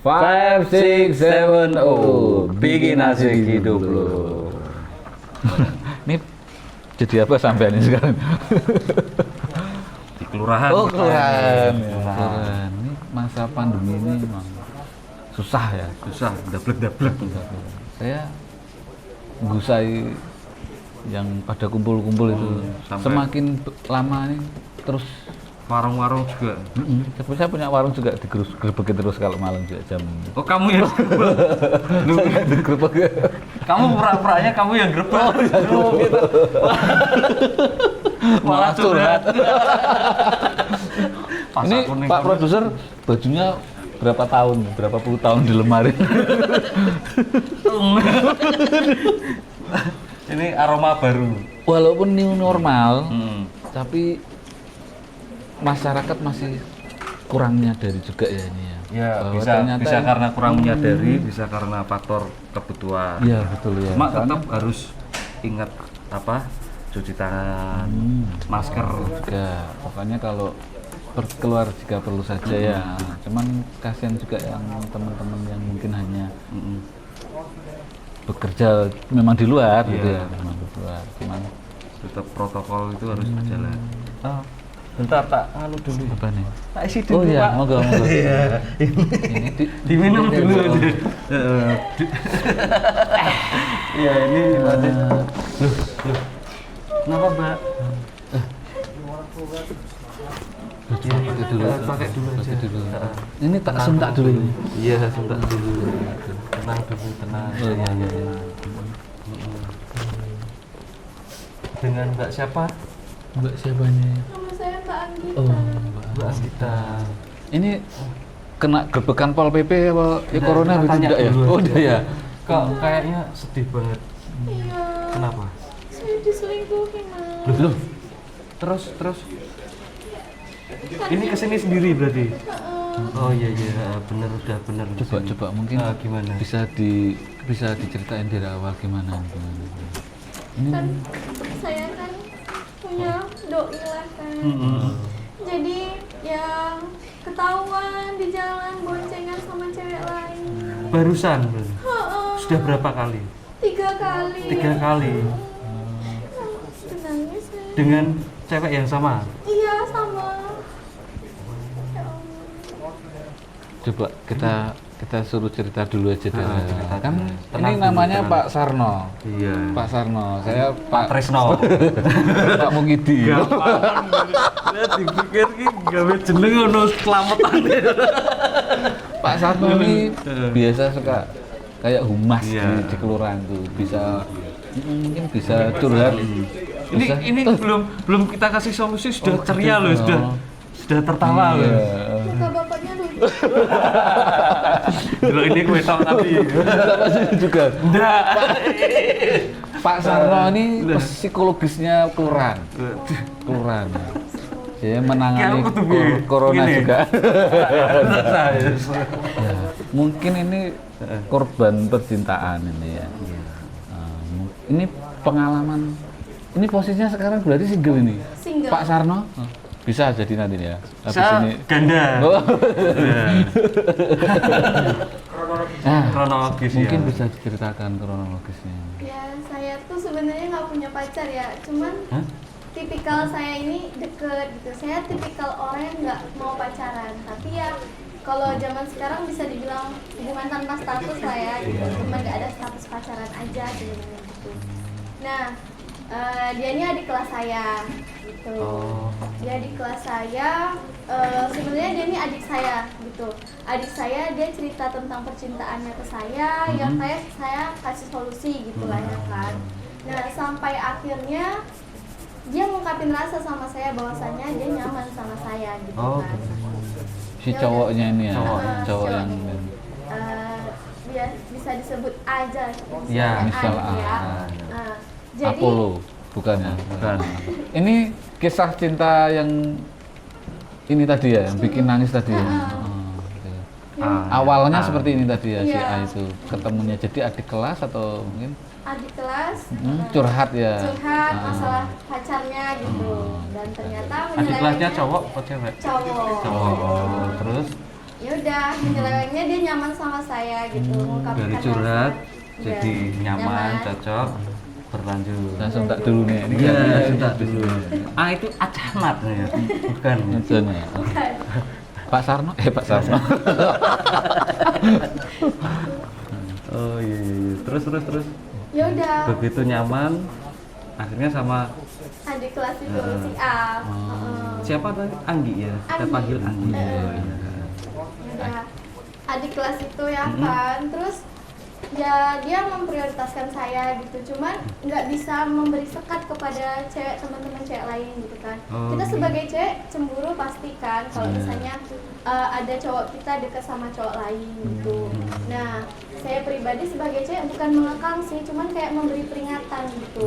5, 6, 7, bikin asik hidup lo. Ini jadi apa sampean ini sekarang? Di kelurahan. Oh, kelurahan. Di kelurahan. Ini masa pandemi ini memang susah ya. Susah, dablek. Saya gusai yang pada kumpul-kumpul itu sampai semakin lama ini terus warung-warung juga. Saya punya warung juga digerebek terus kalau malam juga jam. Oh, kamu yang Digerebek. kamu pura-puranya kamu yang grebek. Oh, gitu. Malah curhat. Ini Pak Produser bajunya berapa puluh tahun di lemari. Ini aroma baru. Walaupun new normal, tapi masyarakat masih kurang menyadari juga ya ini ya. Ya, bahwa bisa karena kurang menyadari, bisa karena faktor kebutuhan. Iya, betul ya. Cuma tetap harus ingat cuci tangan, masker. Ya, pokoknya kalau keluar jika perlu saja ya. Cuman kasihan juga yang teman-teman yang mungkin hanya bekerja memang di luar gitu ya, memang di luar. Cuman tetap protokol itu harus berjalan. Bentar tak dulu. Apa nih? Tak isi dulu, oh iya, Pak. monggo. Iya. Ini Diminum dulu. Iya, ini Loh. Kenapa, Mbak? Pakai dulu aja. Ini tak suntak dulu. Iya, suntak dulu. Tenang. Oh, iya. Dengan Mbak siapa? Mbak siapanya? Nama saya Mbak Anggita. Oh, Mbak Anggita. Ini kena gerbekan Pol PP apa corona gitu tanya enggak ya? dulu. Oh, dia ya. Kok kayaknya sedih banget. Iya. Kenapa? Saya diselingkuhi, Mas. Loh. Terus. Ini kesini sendiri berarti? Oh iya, bener. Coba mungkin gimana? bisa diceritain dari awal gimana. Ini Kan saya kan punya doi lah kan. Jadi ya ketahuan di jalan boncengan sama cewek lain. Barusan. Heeh. Sudah berapa kali? 3 kali. 3 kali. Nangis saya. Dengan cewek yang sama? Iya, sama. Ya Allah. coba kita suruh cerita dulu aja deh. cerita Kan dulu. ini Tenang dulu, namanya tenang. Pak Sarno. Iya. Pak Sarno, saya Pak Tresno. Pak Mungidi. Lihat dipikir ki gawe jeneng ono selamatan. Pak Sarno ini biasa suka kayak humas Iya. di kelurahan tuh, bisa mungkin bisa curhat. Ini belum kita kasih solusi sudah ceria loh, sudah tertawa loh. Muka bapaknya lucu. Dulu ini gue tau tapi juga. enggak. Pak Sarno ini psikologisnya kelurahan. Dia menangani Kayak aku tuh, Bi. corona Gini. juga. Ya, mungkin ini korban percintaan ini ya. Ini pengalaman. Ini posisinya sekarang berarti single ini. Single. Pak Sarno bisa jadi nanti ya. Habis Saya ini. ganda. Oh. Nah, Kronologis ya. mungkin bisa diceritakan kronologisnya. Ya, saya tuh sebenarnya nggak punya pacar ya, cuman tipikal saya ini deket gitu. Saya tipikal orang yang nggak mau pacaran, tapi ya kalau zaman sekarang bisa dibilang hubungan tanpa status lah ya, gitu. Cuma nggak ada status pacaran aja sebenarnya gitu. Nah, dia ini adik kelas saya, gitu. Dia adik kelas saya. Sebenarnya dia ini adik saya, gitu. Adik saya dia cerita tentang percintaannya ke saya, yang saya kasih solusi gitu lah ya kan. Nah, sampai akhirnya dia ngungkapin rasa sama saya bahwasannya dia nyaman sama saya gitu kan. Si cowoknya ini ya, cowok yang bisa disebut aja. Ya, misal ya. Jadi Apollo, bukan ya? Bukan. Ini kisah cinta yang ini tadi ya, yang bikin nangis tadi ya. Oke. Awalnya seperti ini tadi ya, si Iya. A itu ketemunya jadi adik kelas atau mungkin adik kelas curhat ya. curhat masalah pacarnya gitu, dan ternyata Adik kelasnya menyelesaikannya cowok atau cewek? cowok. Cowok. Terus ya udah menyelewengnya dia nyaman sama saya gitu, mengungkapkan Dari curhat rasa. jadi Iya, nyaman, cocok, berlanjut. Langsung tak dulu nih. Ini Iya, kan sudah dulu. Ah, itu acamat ya. Bukan. Langsung ya. Bukan. Pak Sarno, Pak Sarno. Oh iya, iya, iya. Terus. Ya udah, Begitu nyaman, akhirnya sama adik kelas itu si A. siapa tadi? Anggi ya? Kita Anggi. panggil Anggi. Oh, iya. Udah adik kelas itu ya kan, terus ya dia memprioritaskan saya gitu, cuman nggak bisa memberi sekat kepada cewek teman-teman cewek lain gitu kan. Oh, Kita iya. sebagai cewek cemburu pasti kan kalau misalnya ada cowok kita dekat sama cowok lain gitu. Nah, saya pribadi sebagai cewek bukan mengekang sih, cuman kayak memberi peringatan gitu.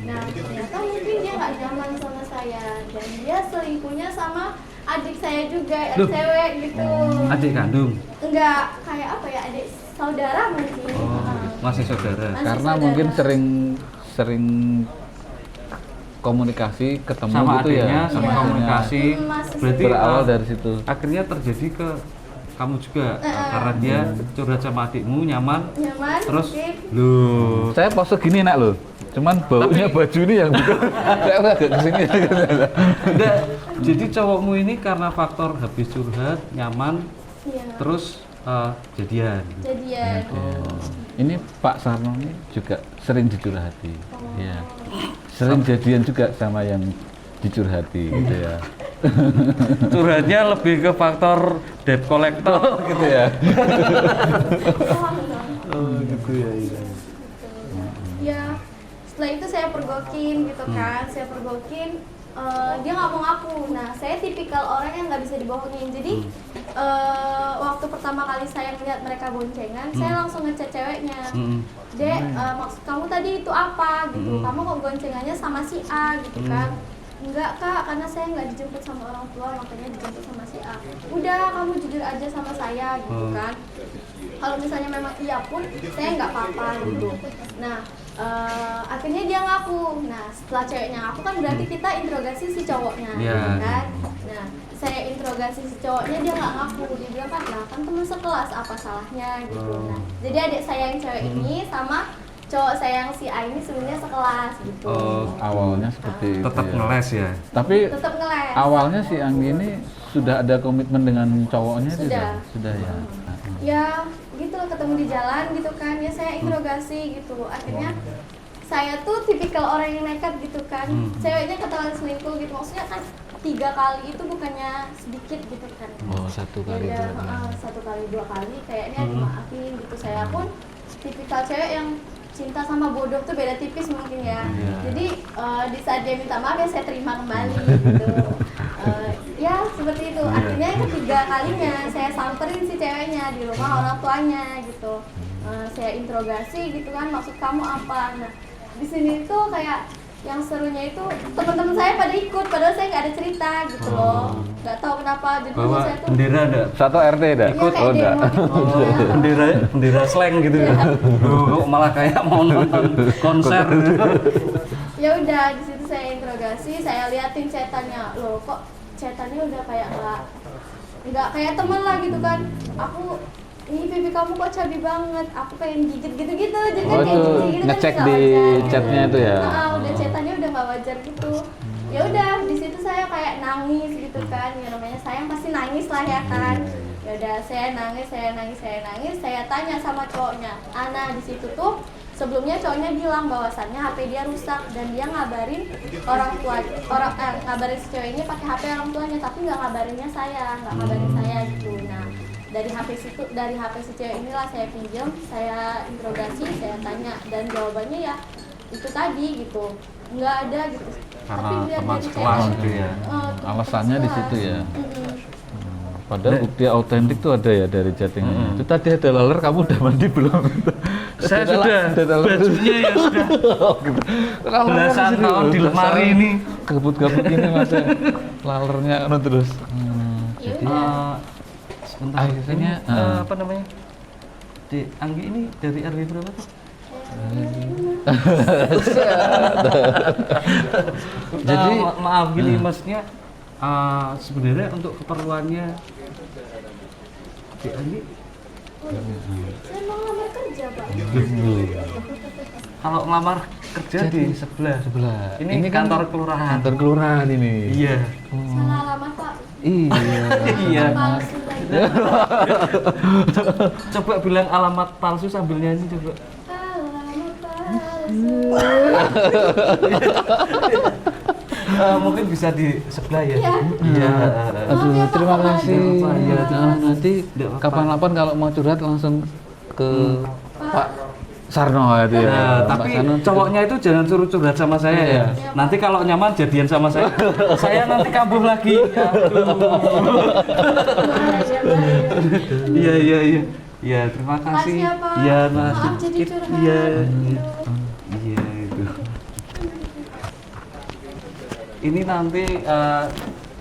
Nah, ternyata mungkin dia nggak nyaman sama saya dan dia selingkuhnya sama adik saya juga yang Loh. cewek gitu. Adik kandung. Enggak kayak apa ya, adik saudara mungkin. Masih saudara. Masih Karena saudara. mungkin sering komunikasi ketemu Sama gitu adiknya, ya. sama Iya. komunikasi. Masih Berarti berawal dari situ. akhirnya terjadi ke kamu juga karena dia curhat sama adikmu nyaman. nyaman Terus mungkin. loh. Saya pose gini nak loh. Cuman baunya baju ini yang bukan. Saya agak kesini. Enggak. Jadi cowokmu ini karena faktor habis curhat, nyaman, Iya. terus jadian. Jadian. Ini Pak Sarno ini juga sering dicurhati. Ya. Sering jadian juga sama yang dicurhati gitu ya. Curhatnya lebih ke faktor debt collector Gitu ya. Oh gitu ya. Ya, setelah itu saya pergokin gitu kan, saya pergokin. Dia nggak mau ngaku. Nah, saya tipikal orang yang nggak bisa dibohongin. Jadi waktu pertama kali saya melihat mereka boncengan, saya langsung ngechat ceweknya. Dek, maksud kamu tadi itu apa gitu? Kamu kok boncengannya sama si A gitu kan? Enggak kak, karena saya nggak dijemput sama orang tua, makanya dijemput sama si A. Udah, kamu jujur aja sama saya gitu kan. Kalau misalnya memang iya pun, saya nggak apa-apa gitu. Nah, akhirnya dia ngaku. Nah, setelah ceweknya ngaku kan berarti kita interogasi si cowoknya, Iya. kan? Nah, saya interogasi si cowoknya, dia nggak ngaku. Dia bilang kan, nah kan teman sekelas, apa salahnya gitu. Nah, jadi adik saya yang cewek ini sama cowok saya yang si A ini sebenarnya sekelas gitu. Oh, Awalnya seperti itu. tetap ya. ngeles ya. Tapi Tetap ngeles. awalnya si Anggi ini sudah ada komitmen dengan cowoknya Sudah. tidak? Sudah ya. Ya gitu, ketemu di jalan gitu kan, ya saya interogasi gitu. Akhirnya saya tuh tipikal orang yang nekat gitu kan. Ceweknya ketahuan selingkuh gitu, maksudnya kan 3 kali itu bukannya sedikit gitu kan. Oh, satu kali Ya dua kali. 1 kali 2 kali kayaknya dimaafin gitu. Saya pun tipikal cewek yang cinta sama bodoh tuh beda tipis mungkin ya. Jadi di saat dia minta maaf ya saya terima kembali gitu. Ya seperti itu. Akhirnya yang ketiga kalinya saya samperin si ceweknya di rumah orang tuanya gitu. Saya interogasi gitu kan, maksud kamu apa? Nah di sini tuh kayak yang serunya itu teman-teman saya pada ikut, padahal saya nggak ada cerita gitu loh. Nggak tahu kenapa. Jadi Bawa saya tuh bendera ada. Satu RT dah. ya kayak enggak. demo gitu. Bendera slang gitu ya. Loh, kok malah kayak mau nonton konser. Ya udah di situ saya interogasi, saya liatin chatannya. Loh kok chatannya udah kayak nggak kayak temen lah gitu kan. Aku ini pipi kamu kok cabi banget, aku pengen gigit gitu-gitu. Jadi Oh, kan kayak itu gitu-gitu kan ngecek nggak di wajar. chatnya itu ya? Nah, udah chatannya udah nggak wajar gitu. Ya udah di situ saya kayak nangis gitu kan, ya namanya sayang pasti nangis lah ya kan. Ya udah saya nangis, saya tanya sama cowoknya. Ana di situ tuh sebelumnya cowoknya bilang bahwasannya HP dia rusak dan dia ngabarin ngabarin si cewek ini pakai HP orang tuanya, tapi nggak ngabarin saya gitu. Nah dari HP si cewek inilah saya pinjam, saya interogasi, saya tanya dan jawabannya ya itu tadi gitu, nggak ada gitu. Karena lihat teman dari sekelas chatnya, gitu ya. Alasannya di situ ya. Padahal Nah. bukti autentik tuh ada ya dari chattingan. Itu tadi ada laler, kamu udah mandi belum? Saya Ada sudah, laler. bajunya ya sudah Gitu. Lalernya belasan di sini, tahun di lemari ini. Kebut-kebut ini masih lalernya terus. Ya Jadi udah. Sebentar. Akhirnya, Ini, apa namanya? Di Anggi ini dari RW berapa tuh? Jadi, maaf gini maksudnya sebenarnya untuk keperluannya ini Saya mau ngelamar kerja, Pak. kalau ngelamar kerja di sebelah. Ini kan kantor kelurahan. Kantor kelurahan ini. Iya. Salah alamat, Pak. Iya. Iya. Palsu lagi. Coba bilang alamat palsu sambil nyanyi coba. Alamat palsu. Mungkin bisa di sebelah ya. Iya. Iya. Aduh, Maaf ya, Pak, terima Pak. kasih. Nggak apa-apa, ya. Nah, nanti Nggak apa-apa. kapan-kapan kalau mau curhat langsung ke Pak Sarno itu ya. Nah, Pak tapi Sarno. cowoknya itu jangan suruh curhat sama saya ya. Iya. Nanti kalau nyaman jadian sama saya, saya nanti kambuh lagi. Bahaya, bahaya. Iya. Iya, terima kasih. Makasih ya, Pak. Iya, Maaf jadi curhat. Iya. Aduh. Iya itu. Ini nanti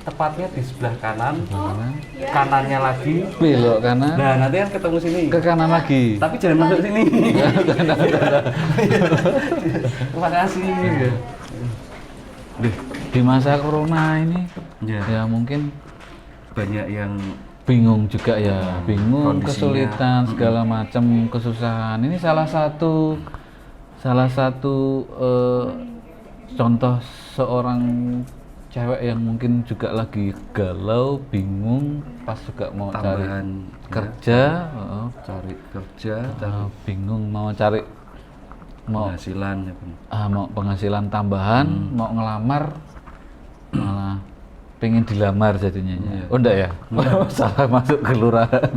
tepatnya di sebelah kanan, Oh, ya. kanannya lagi. Belok kanan, Nah, nanti kan ketemu sini. ke kanan lagi. Tapi jangan masuk sini. Terima kasih. Deh, di masa corona ini Ya, ya mungkin banyak yang bingung juga ya, bingung, Kondisinya. kesulitan, segala macam kesusahan. Ini salah satu contoh seorang cewek yang mungkin juga lagi galau, bingung, pas juga mau cari tambahan kerja, cari kerja, bingung mau cari penghasilan ya, Bang. mau penghasilan tambahan, mau ngelamar, malah pengen dilamar jadinya. Iya. Oh enggak ya? Salah masuk kelurahan.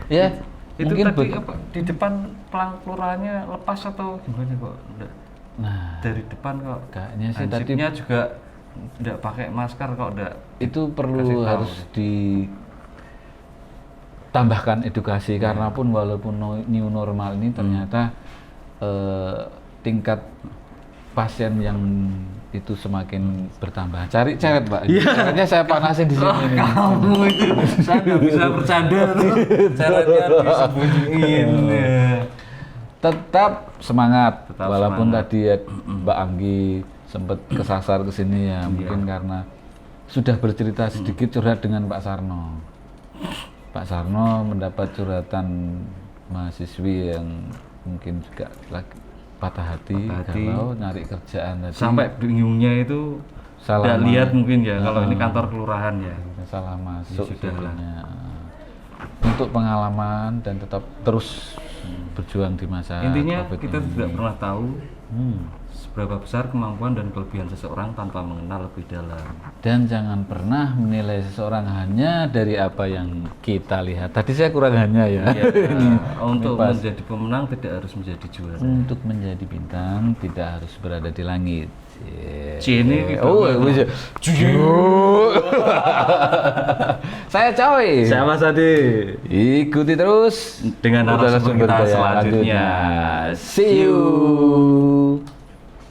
Ya, Itu mungkin tadi apa di depan pelang kelurahannya lepas atau gimana kok? Enggak. Nah, Dari depan kok. kayaknya sih tadi Hansipnya juga enggak pakai masker kok enggak. itu Kasih perlu tahu. harus ditambahkan edukasi karena pun walaupun new normal ini ternyata tingkat pasien yang itu semakin bertambah. Cari cewek, Pak. Makanya saya panasin di sini. nih. Kamu itu saya nggak bisa bercanda tuh. Caranya disembunyiin. Tetap semangat Tetap walaupun semangat. tadi ya, Mbak Anggi sempat kesasar ke sini ya, mungkin karena sudah bercerita sedikit curhat dengan Pak Sarno. Pak Sarno mendapat curhatan mahasiswi yang mungkin juga lagi patah hati, galau nyari kerjaan tadi. Sampai bingungnya itu Salah nggak lihat mungkin ya kalau ini Ah. kantor kelurahan ya. salah masuk Ya sudahlah. jadinya. Untuk pengalaman dan tetap terus berjuang di masa Intinya COVID kita ini. tidak pernah tahu Hmm. seberapa besar kemampuan dan kelebihan seseorang tanpa mengenal lebih dalam. Dan jangan pernah menilai seseorang hanya dari apa yang kita lihat. Tadi saya kurang hanya ya. Ya, Ini untuk pas. menjadi pemenang tidak harus menjadi juara. Untuk menjadi bintang tidak harus berada di langit. Ini Oh, bisa. Saya Coy. Saya Mas Adi. Ikuti terus Dengan narasumber kita selanjutnya. See you.